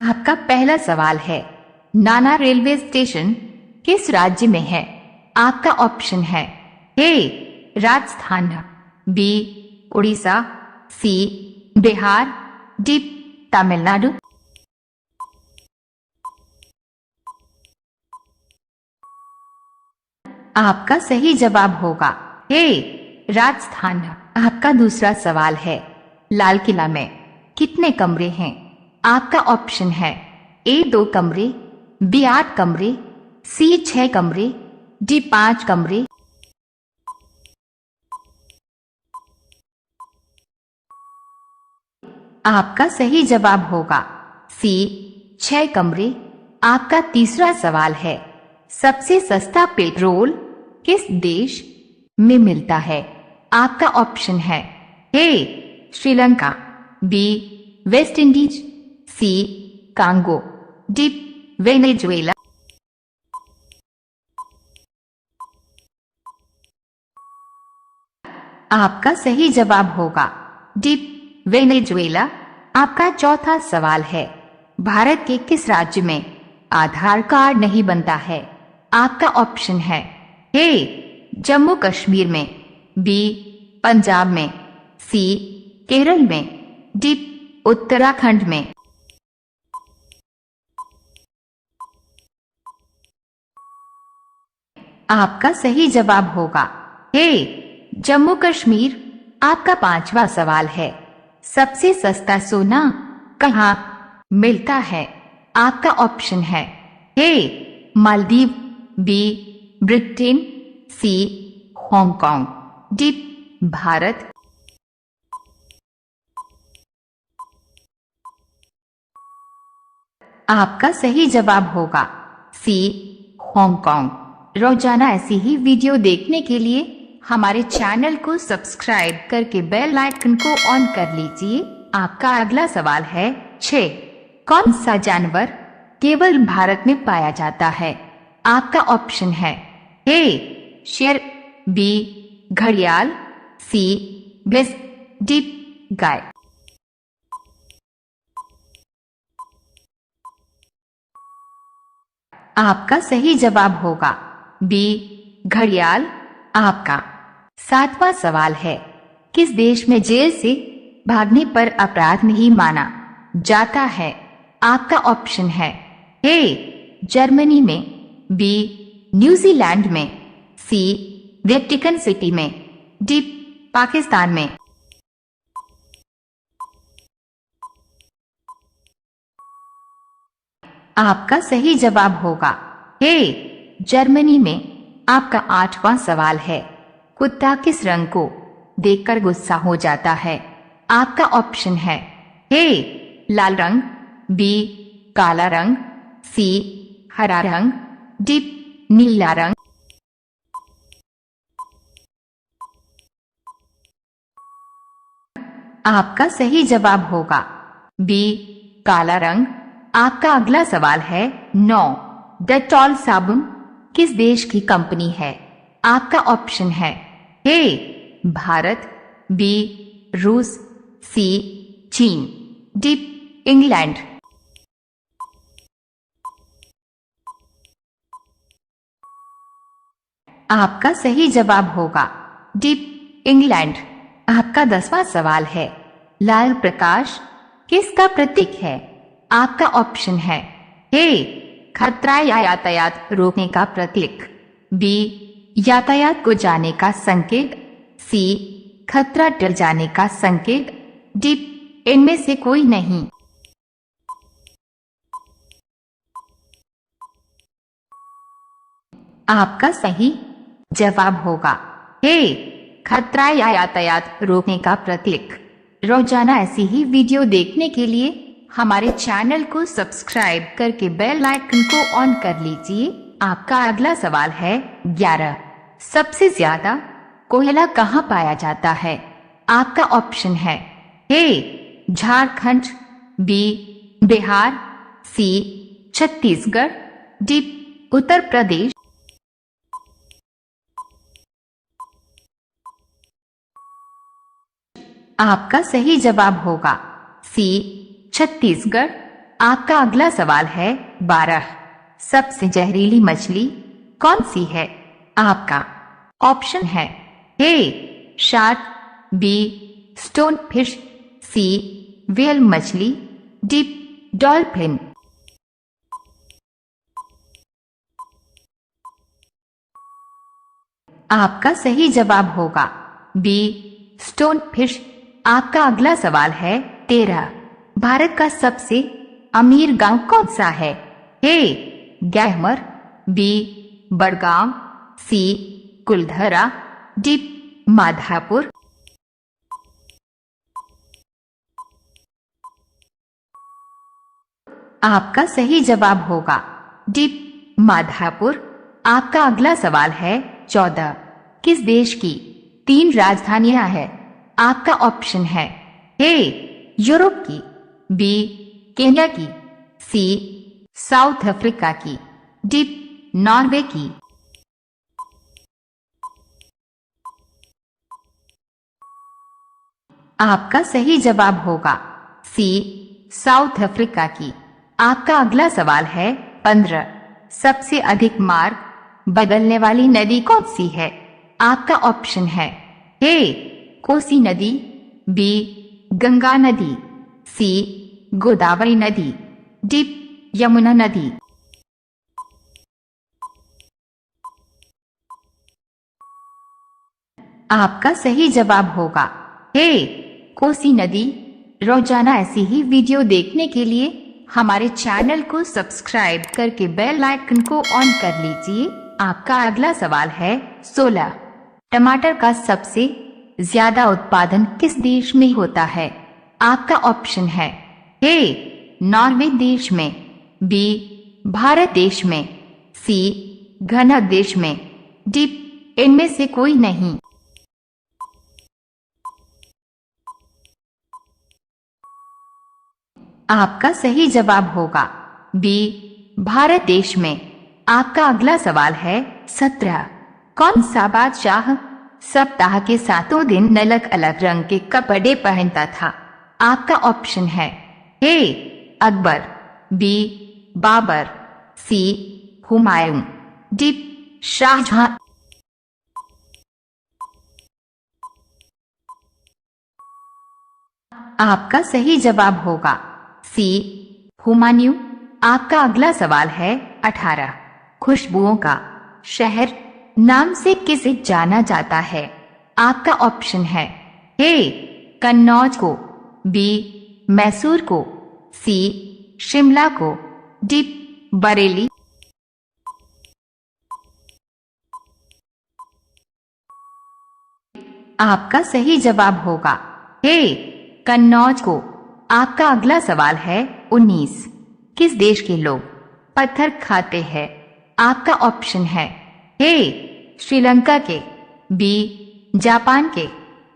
आपका पहला सवाल है, नाना रेलवे स्टेशन किस राज्य में है? आपका ऑप्शन है ए राजस्थान, बी उड़ीसा, सी बिहार, डी तमिलनाडु। आपका सही जवाब होगा ए राजस्थान। आपका दूसरा सवाल है, लाल किला में कितने कमरे हैं? आपका ऑप्शन है ए 2 कमरे, बी 8 कमरे, सी 6 कमरे, डी 5 कमरे। आपका सही जवाब होगा सी 6 कमरे। आपका तीसरा सवाल है, सबसे सस्ता पेट्रोल किस देश में मिलता है? आपका ऑप्शन है ए श्रीलंका, बी वेस्ट इंडीज, सी कांगो, डी वेनेजुएला। आपका सही जवाब होगा डी वेनेजुएला। आपका चौथा सवाल है, भारत के किस राज्य में आधार कार्ड नहीं बनता है? आपका ऑप्शन है ए जम्मू कश्मीर में, बी पंजाब में, सी केरल में, डी उत्तराखंड में। आपका सही जवाब होगा ए जम्मू कश्मीर। आपका पांचवा सवाल है, सबसे सस्ता सोना कहाँ मिलता है? आपका ऑप्शन है ए मालदीव, बी ब्रिटेन, सी हांगकांग, डी भारत। आपका सही जवाब होगा सी हांगकांग। रोजाना ऐसी ही वीडियो देखने के लिए हमारे चैनल को सब्सक्राइब करके बेल आइकन को ऑन कर लीजिए। आपका अगला सवाल है 6, कौन सा जानवर केवल भारत में पाया जाता है? आपका ऑप्शन है ए शेर, बी घड़ियाल, सी भैंस, डी गाय। आपका सही जवाब होगा बी घड़ियाल। आपका 7वां सवाल है, किस देश में जेल से भागने पर अपराध नहीं माना जाता है? आपका ऑप्शन है ए जर्मनी में, बी न्यूजीलैंड में, सी वेटिकन सिटी में, डी पाकिस्तान में। आपका सही जवाब होगा ए जर्मनी में। आपका 8वां सवाल है, कुत्ता किस रंग को देखकर गुस्सा हो जाता है? आपका ऑप्शन है ए लाल रंग, बी काला रंग, सी हरा रंग, डी नीला रंग। आपका सही जवाब होगा बी काला रंग। आपका अगला सवाल है 9, डेटॉल साबुन किस देश की कंपनी है? आपका ऑप्शन है ए भारत, बी रूस, सी चीन, डी इंग्लैंड। आपका सही जवाब होगा डी इंग्लैंड। आपका 10वां सवाल है, लाल प्रकाश किसका प्रतीक है? आपका ऑप्शन है ए खतरा या यातायात रोकने का प्रतीक, बी यातायात को जाने का संकेत, सी खतरा टल जाने का संकेत, डी इनमें से कोई नहीं। आपका सही जवाब होगा ए खतरा या यातायात रोकने का प्रतीक। रोजाना ऐसी ही वीडियो देखने के लिए हमारे चैनल को सब्सक्राइब करके बेल आइकन को ऑन कर लीजिए। आपका अगला सवाल है 11, सबसे ज्यादा कोयला कहाँ पाया जाता है? आपका ऑप्शन है A Jharkhand, B Bihar, C Chhattisgarh, D उत्तर प्रदेश। आपका सही जवाब होगा सी छत्तीसगढ़। आपका अगला सवाल है 12। सबसे जहरीली मछली कौन सी है? आपका ऑप्शन है ए शार्क, बी स्टोन फिश, सी व्हेल मछली, डी डॉल्फिन। आपका सही जवाब होगा बी स्टोन फिश। आपका अगला सवाल है 13। भारत का सबसे अमीर गांव कौन सा है? ए गैहमर, बी बड़गांव, सी कुलधरा, डी माधापुर। आपका सही जवाब होगा डी माधापुर। आपका अगला सवाल है 14। किस देश की 3 राजधानियां हैं? आपका ऑप्शन है ए यूरोप की, बी केन्या की, सी साउथ अफ्रीका की, डी नॉर्वे की। आपका सही जवाब होगा सी साउथ अफ्रीका की। आपका अगला सवाल है 15। सबसे अधिक मार्ग बदलने वाली नदी कौन सी है? आपका ऑप्शन है ए कोसी नदी, बी गंगा नदी, सी गोदावरी नदी, डी यमुना नदी। आपका सही जवाब होगा ए कोसी नदी। रोजाना ऐसी ही वीडियो देखने के लिए हमारे चैनल को सब्सक्राइब करके बेल आइकन को ऑन कर लीजिए। आपका अगला सवाल है 16। टमाटर का सबसे ज्यादा उत्पादन किस देश में होता है? आपका ऑप्शन है ए नॉर्वे देश में, बी भारत देश में, सी घना देश में, डी इनमें से कोई नहीं। आपका सही जवाब होगा बी भारत देश में। आपका अगला सवाल है 17। कौन सा बादशाह सप्ताह के 7 दिन अलग अलग रंग के कपड़े पहनता था? आपका ऑप्शन है ए अकबर, बी बाबर, सी हुमायूं, डी शाहजहां। आपका सही जवाब होगा सी हुमायूं। आपका अगला सवाल है 18। खुशबुओं का शहर नाम से किसे जाना जाता है? आपका ऑप्शन है ए कन्नौज को, बी मैसूर को, सी शिमला को, डी बरेली। आपका सही जवाब होगा ए कन्नौज को। आपका अगला सवाल है 19। किस देश के लोग पत्थर खाते हैं? आपका ऑप्शन है ए श्रीलंका के, बी जापान के,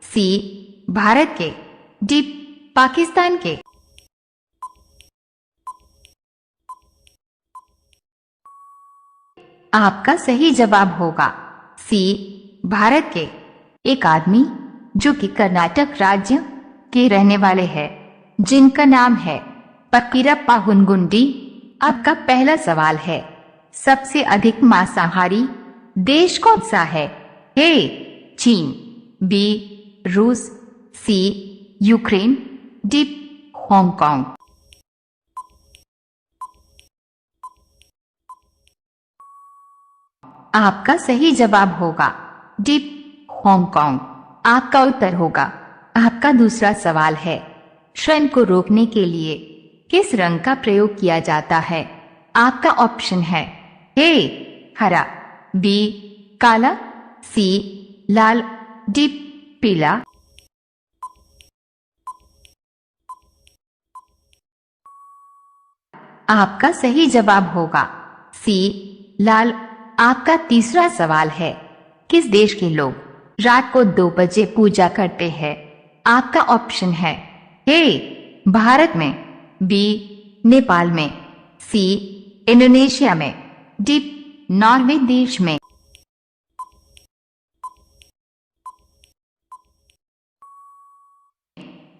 सी भारत के, डी पाकिस्तान के। आपका सही जवाब होगा सी भारत के। एक आदमी जो कि कर्नाटक राज्य के रहने वाले हैं, जिनका नाम है पकीरप्पा हुनगुंडी। आपका पहला सवाल है सबसे अधिक मांसाहारी देश कौन सा है? ए चीन, बी रूस, सी यूक्रेन, डी हांगकांग। आपका सही जवाब होगा डी हांगकांग। आपका उत्तर होगा। आपका दूसरा सवाल है श्रम को रोकने के लिए किस रंग का प्रयोग किया जाता है? आपका ऑप्शन है ए हरा, बी काला, सी लाल, डी पीला। आपका सही जवाब होगा सी लाल। आपका तीसरा सवाल है किस देश के लोग रात को 2 बजे पूजा करते हैं? आपका ऑप्शन है ए भारत में, बी नेपाल में, सी इंडोनेशिया में, डी नॉर्वे देश में।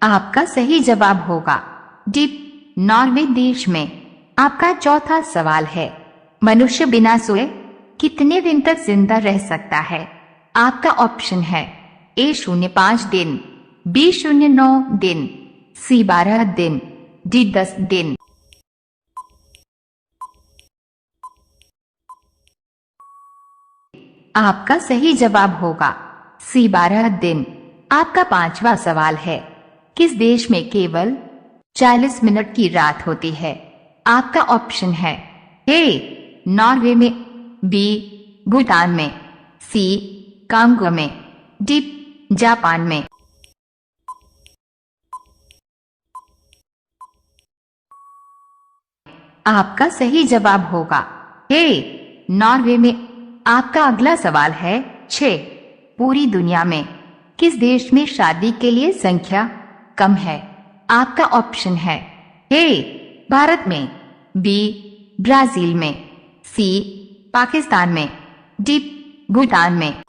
आपका सही जवाब होगा डी नॉर्वे देश में। आपका चौथा सवाल है, मनुष्य बिना सोए कितने दिन तक जिंदा रह सकता है? आपका ऑप्शन है A 05 दिन, B 09 दिन, C 12 दिन, D 10 दिन। आपका सही जवाब होगा C 12 दिन। आपका पांचवा सवाल है, किस देश में केवल 40 मिनट की रात होती है? आपका ऑप्शन है A नॉर्वे में, B भूटान में, C कांगो में, D जापान में। आपका सही जवाब होगा A नॉर्वे में। आपका अगला सवाल है 6, पूरी दुनिया में किस देश में शादी के लिए संख्या कम है? आपका ऑप्शन है A भारत में, B ब्राजील में, C पाकिस्तान में, D भूटान में।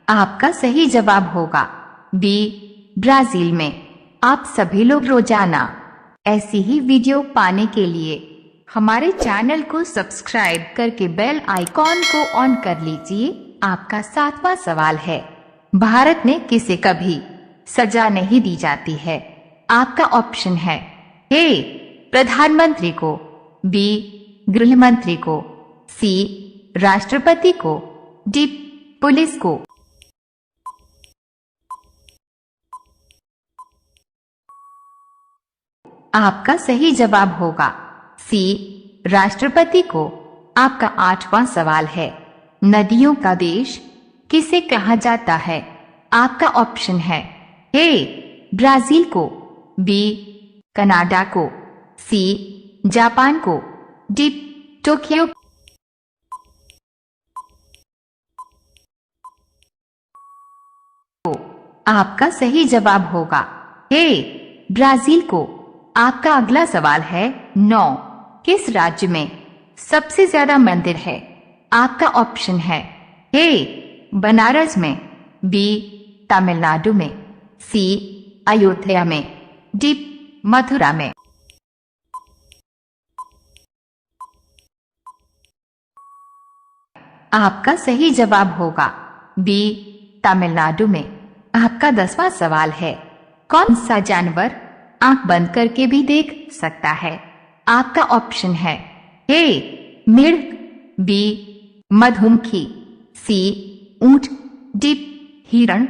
आपका सही जवाब होगा B ब्राजील में। आप सभी लोग रोजाना ऐसी ही वीडियो पाने के लिए हमारे चैनल को सब्सक्राइब करके बेल आइकॉन को ऑन कर लीजिए। आपका सातवां सवाल है, भारत में किसे कभी सजा नहीं दी जाती है? आपका ऑप्शन है A प्रधानमंत्री को, B गृह मंत्री को, C राष्ट्रपति को, D पुलिस को। आपका सही जवाब होगा C राष्ट्रपति को। आपका आठवां सवाल है, नदियों का देश किसे कहा जाता है? आपका ऑप्शन है A ब्राजील को, B कनाडा को, C जापान को, D टोक्यो। आपका सही जवाब होगा A ब्राजील को। आपका अगला सवाल है 9, किस राज्य में सबसे ज्यादा मंदिर है? आपका ऑप्शन है A बनारस में, B तमिलनाडु में, C अयोध्या में, D मथुरा में। आपका सही जवाब होगा B तमिलनाडु में। आपका 10वां सवाल है, कौन सा जानवर आंख बंद करके भी देख सकता है? आपका ऑप्शन है A मेढक, B मधुमक्खी, C ऊंट, D हिरण।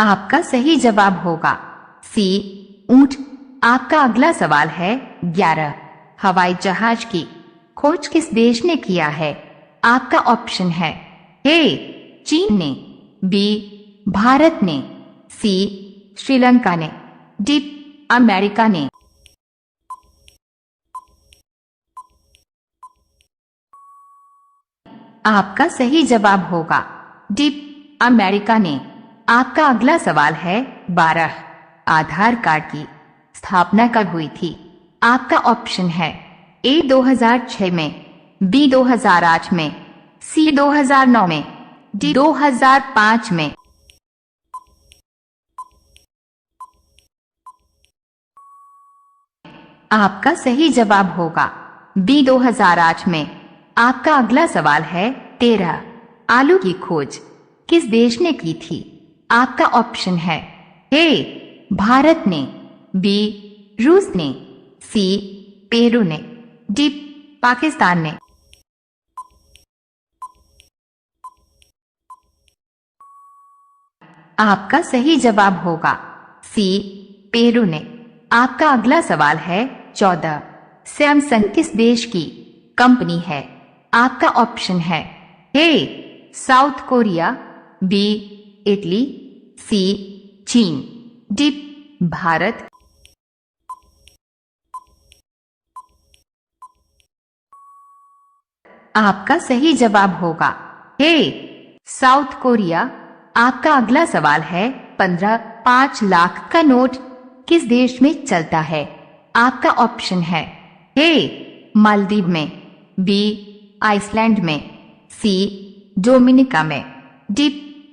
आपका सही जवाब होगा C ऊंट। आपका अगला सवाल है 11, हवाई जहाज की खोज किस देश ने किया है? आपका ऑप्शन है A चीन ने, B भारत ने, C श्रीलंका ने, D अमेरिका ने। आपका सही जवाब होगा D अमेरिका ने। आपका अगला सवाल है 12, आधार कार्ड की स्थापना कब हुई थी? आपका ऑप्शन है A 2006 में, B 2008 में, C 2009 में, D 2005 में। आपका सही जवाब होगा B 2008 में। आपका अगला सवाल है 13, आलू की खोज किस देश ने की थी? आपका ऑप्शन है A भारत ने, B रूस ने, C पेरू ने, D पाकिस्तान ने। आपका सही जवाब होगा C पेरू ने। आपका अगला सवाल है 14, सैमसंग किस देश की कंपनी है? आपका ऑप्शन है A south Korea, B Italy, C चीन, D भारत। आपका सही जवाब होगा A साउथ कोरिया। आपका अगला सवाल है 15, 5 लाख का नोट किस देश में चलता है? आपका ऑप्शन है A मालदीव में, B आइसलैंड में, सी डोमिनिका में, डी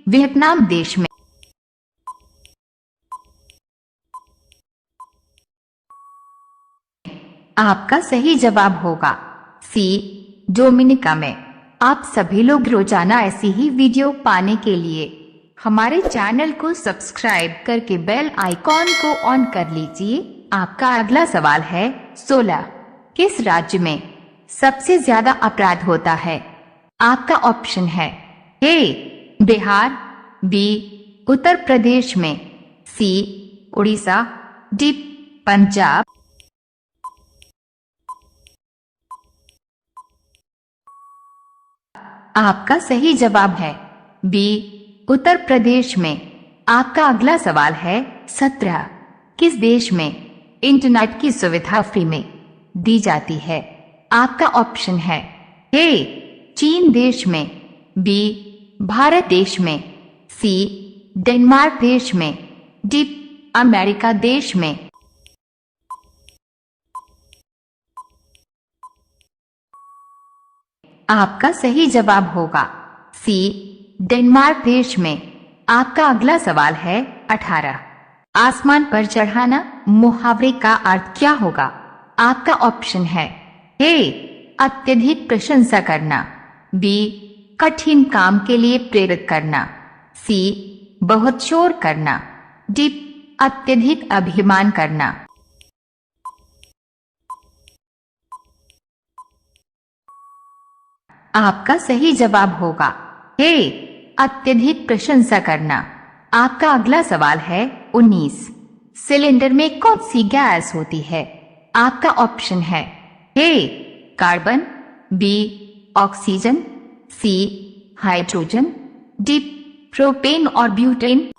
वियतनाम देश में। आपका सही जवाब होगा सी डोमिनिका में। आप सभी लोग रोजाना ऐसी ही वीडियो पाने के लिए हमारे चैनल को सब्सक्राइब करके बेल आइकॉन को ऑन कर लीजिए। आपका अगला सवाल है 16। किस राज्य में सबसे ज्यादा अपराध होता है? आपका ऑप्शन है ए बिहार, बी उत्तर प्रदेश में, सी उड़ीसा, डी पंजाब। आपका सही जवाब है बी उत्तर प्रदेश में। आपका अगला सवाल है 17। किस देश में इंटरनेट की सुविधा फ्री में दी जाती है? आपका ऑप्शन है ए चीन देश में, बी भारत देश में, सी डेनमार्क देश में, डी अमेरिका देश में। आपका सही जवाब होगा सी डेनमार्क देश में। आपका अगला सवाल है 18। आसमान पर चढ़ाना मुहावरे का अर्थ क्या होगा? आपका ऑप्शन है ए अत्यधिक प्रशंसा करना, बी कठिन काम के लिए प्रेरित करना, सी बहुत शोर करना, डी अत्यधिक अभिमान करना। आपका सही जवाब होगा ए अत्यधिक प्रशंसा करना। आपका अगला सवाल है 19। सिलेंडर में कौन सी गैस होती है? आपका ऑप्शन है ए carbon, B oxygen, C hydrogen, D propane और ब्यूटेन।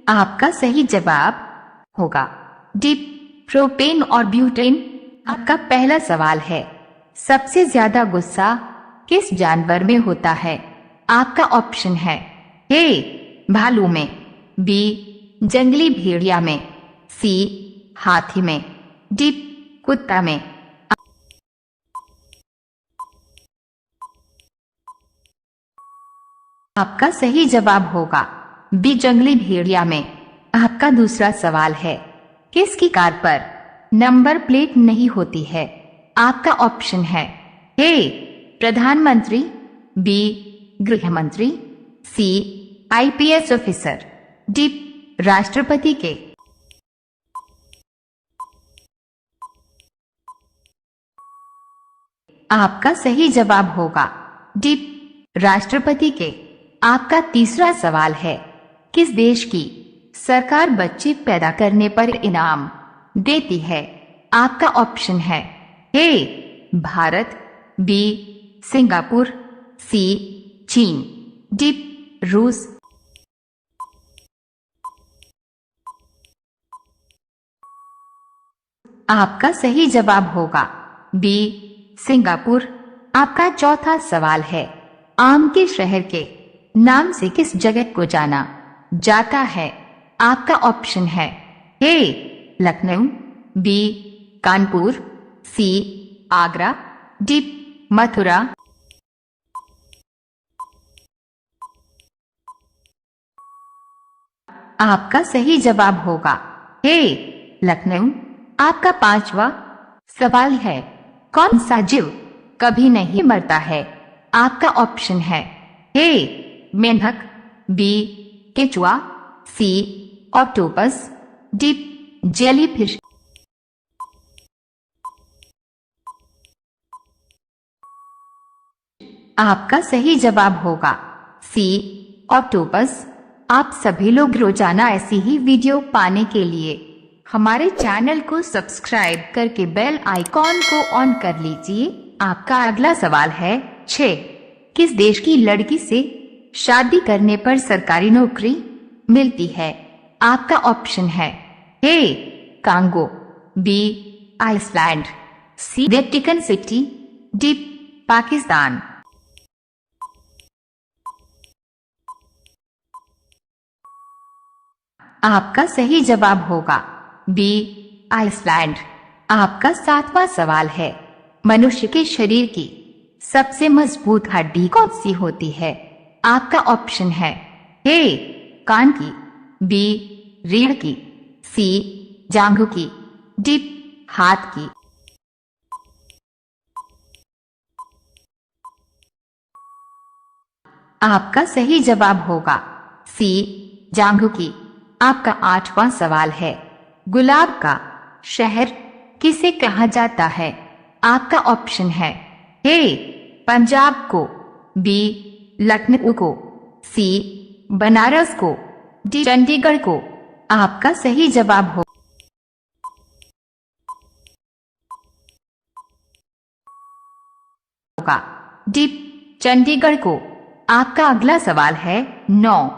आपका सही जवाब होगा डी प्रोपेन और ब्यूटेन। आपका पहला सवाल है सबसे ज्यादा गुस्सा किस जानवर में होता है? आपका ऑप्शन है ए भालू में, बी जंगली भेड़िया में, सी हाथी में, डी कुत्ता में। आपका सही जवाब होगा बी जंगली भेड़िया में। आपका दूसरा सवाल है किसकी कार पर नंबर प्लेट नहीं होती है? आपका ऑप्शन है ए प्रधानमंत्री, बी गृह मंत्री, सी आईपीएस ऑफिसर, डी राष्ट्रपति के। आपका सही जवाब होगा डी राष्ट्रपति के। आपका तीसरा सवाल है किस देश की सरकार बच्चे पैदा करने पर इनाम देती है? आपका ऑप्शन है ए भारत, बी सिंगापुर, सी चीन, डी रूस। आपका सही जवाब होगा बी सिंगापुर। आपका चौथा सवाल है आम के शहर के नाम से किस जगह को जाना जाता है? आपका ऑप्शन है ए लखनऊ, बी कानपुर, सी आगरा, डी मथुरा। आपका सही जवाब होगा ए लखनऊ। आपका पांचवा सवाल है कौन सा जीव कभी नहीं मरता है? आपका ऑप्शन है ए मेंढक, बी केचुआ, सी ऑक्टोपस, डी जेलीफिश। आपका सही जवाब होगा सी ऑक्टोपस। आप सभी लोग रोजाना ऐसी ही वीडियो पाने के लिए हमारे चैनल को सब्सक्राइब करके बेल आइकॉन को ऑन कर लीजिए। आपका अगला सवाल है 6। किस देश की लड़की से शादी करने पर सरकारी नौकरी मिलती है? आपका ऑप्शन है ए कांगो, बी आइसलैंड, सी वेटिकन सिटी, डी पाकिस्तान। आपका सही जवाब होगा बी आइसलैंड। आपका 7वां सवाल है, मनुष्य के शरीर की सबसे मजबूत हड्डी कौन सी होती है? आपका ऑप्शन है ए कान की, बी रीढ़ की, सी जांघों की, डी हाथ की। आपका सही जवाब होगा सी जांघों की। आपका 8वां सवाल है, गुलाब का शहर किसे कहा जाता है? आपका ऑप्शन है ए पंजाब को, बी लखनऊ को, सी बनारस को, डी चंडीगढ़ को। आपका सही जवाब होगा डी चंडीगढ़ को। आपका अगला सवाल है 9,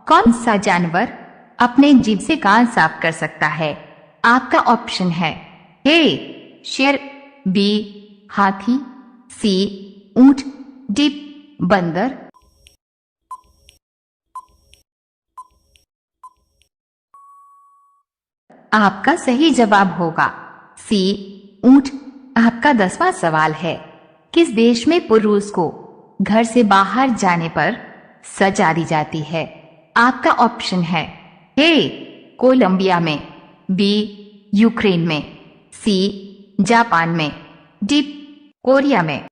कौन सा जानवर अपने जीभ से कान साफ कर सकता है? आपका ऑप्शन है ए शेर, बी हाथी, सी ऊंट, डी बंदर। आपका सही जवाब होगा सी ऊंट। आपका 10वां सवाल है, किस देश में पुरुष को घर से बाहर जाने पर सजा दी जाती है? आपका ऑप्शन है ए कोलंबिया में, बी यूक्रेन में, सी जापान में, डी कोरिया में।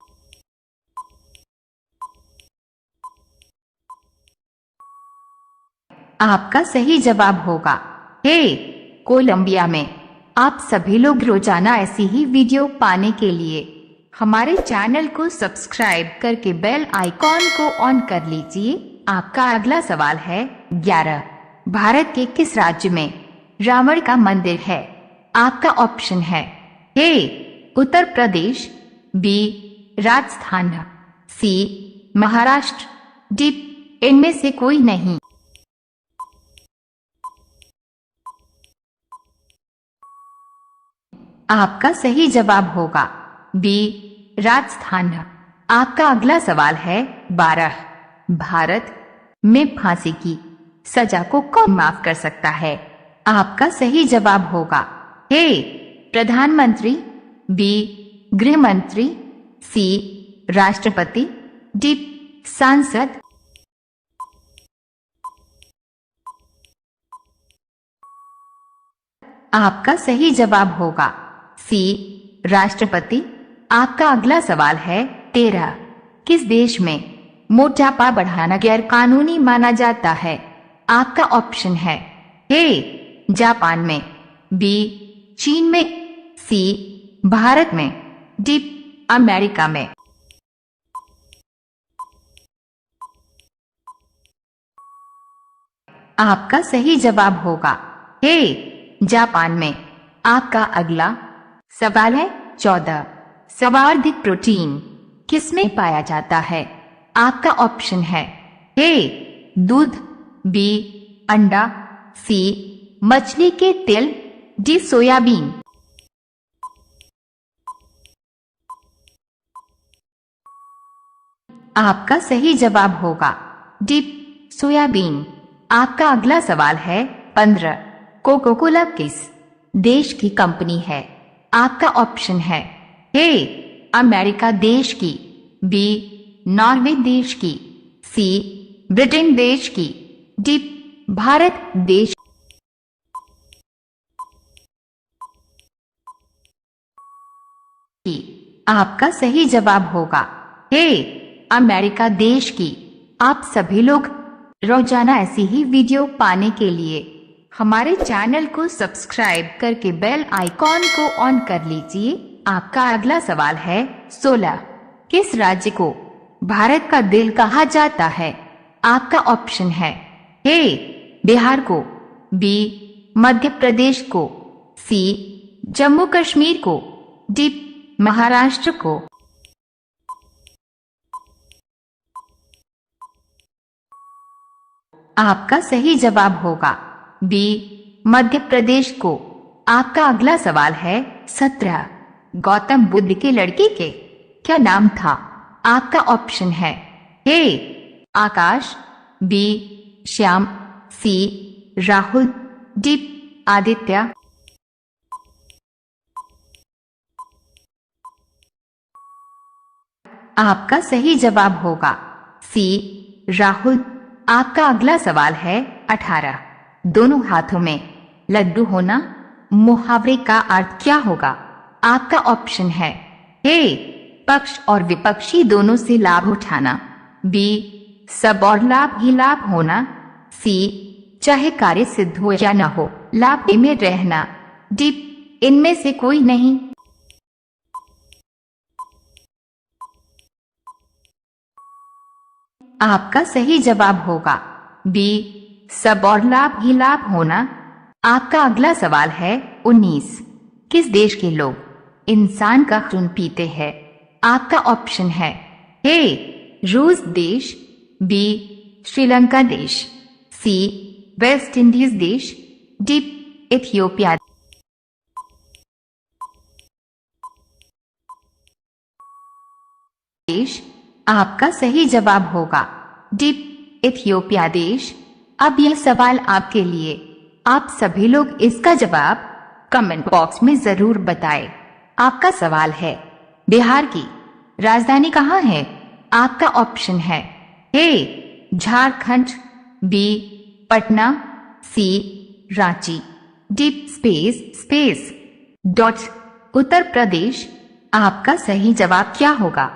आपका सही जवाब होगा ए कोलंबिया में। आप सभी लोग रोजाना ऐसी ही वीडियो पाने के लिए हमारे चैनल को सब्सक्राइब करके बेल आइकॉन को ऑन कर लीजिए। आपका अगला सवाल है 11, भारत के किस राज्य में रावण का मंदिर है? आपका ऑप्शन है ए उत्तर प्रदेश, बी राजस्थान, सी महाराष्ट्र, डी इनमें से कोई नहीं। आपका सही जवाब होगा बी राजस्थान। आपका अगला सवाल है 12, भारत में फांसी की सजा को कौन माफ कर सकता है? आपका सही जवाब होगा ए प्रधानमंत्री, बी गृह मंत्री, सी राष्ट्रपति, डी सांसद। आपका सही जवाब होगा सी राष्ट्रपति। आपका अगला सवाल है 13, किस देश में मोटापा बढ़ाना गैर कानूनी माना जाता है? आपका ऑप्शन है ए जापान में, बी चीन में, सी भारत में, डी अमेरिका में। आपका सही जवाब होगा ए जापान में। आपका अगला सवाल है 14, सर्वाधिक प्रोटीन किसमें पाया जाता है? आपका ऑप्शन है ए दूध, बी अंडा, सी मछली के तेल, डी सोयाबीन। आपका सही जवाब होगा डी सोयाबीन। आपका अगला सवाल है 15, कोको कोला किस देश की कंपनी है? आपका ऑप्शन है ए अमेरिका देश की, बी नॉर्वे देश की, सी ब्रिटेन देश की, डी भारत देश की। आपका सही जवाब होगा ए अमेरिका देश की। आप सभी लोग रोजाना ऐसी ही वीडियो पाने के लिए हमारे चैनल को सब्सक्राइब करके बेल आइकॉन को ऑन कर लीजिए। आपका अगला सवाल है 16, किस राज्य को भारत का दिल कहा जाता है? आपका ऑप्शन है ए बिहार को, बी मध्य प्रदेश को, सी जम्मू कश्मीर को, डी महाराष्ट्र को। आपका सही जवाब होगा बी मध्य प्रदेश को। आपका अगला सवाल है 17, गौतम बुद्ध के लड़के के क्या नाम था? आपका ऑप्शन है ए आकाश, बी श्याम, सी राहुल, डी आदित्य। आपका सही जवाब होगा सी राहुल। आपका अगला सवाल है 18। दोनों हाथों में लड्डू होना मुहावरे का अर्थ क्या होगा? आपका ऑप्शन है ए पक्ष और विपक्षी दोनों से लाभ उठाना, बी सब और लाभ ही लाभ होना, सी चाहे कार्य सिद्ध हो या न हो लाभ में रहना, डी इनमें से कोई नहीं। आपका सही जवाब होगा बी सब और लाभ ही लाभ होना। आपका अगला सवाल है 19। किस देश के लोग इंसान का खून पीते हैं? आपका ऑप्शन है ए रूस देश, बी श्रीलंका देश, सी वेस्ट इंडीज देश, डी इथियोपिया देश। आपका सही जवाब होगा डी इथियोपिया देश। अब यह सवाल आपके लिए, आप सभी लोग इसका जवाब कमेंट बॉक्स में जरूर बताएं। आपका सवाल है बिहार की राजधानी कहाँ है? आपका ऑप्शन है A Jharkhand, B Patna, C Ranchi, D space space dot Uttar Pradesh. आपका सही जवाब क्या होगा?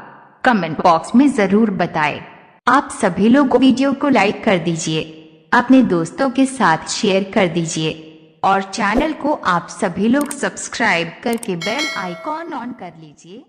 कमेंट बॉक्स में जरूर बताएं। आप सभी लोग वीडियो को लाइक कर दीजिए, अपने दोस्तों के साथ शेयर कर दीजिए और चैनल को आप सभी लोग सब्सक्राइब करके बेल आइकॉन ऑन कर लीजिए।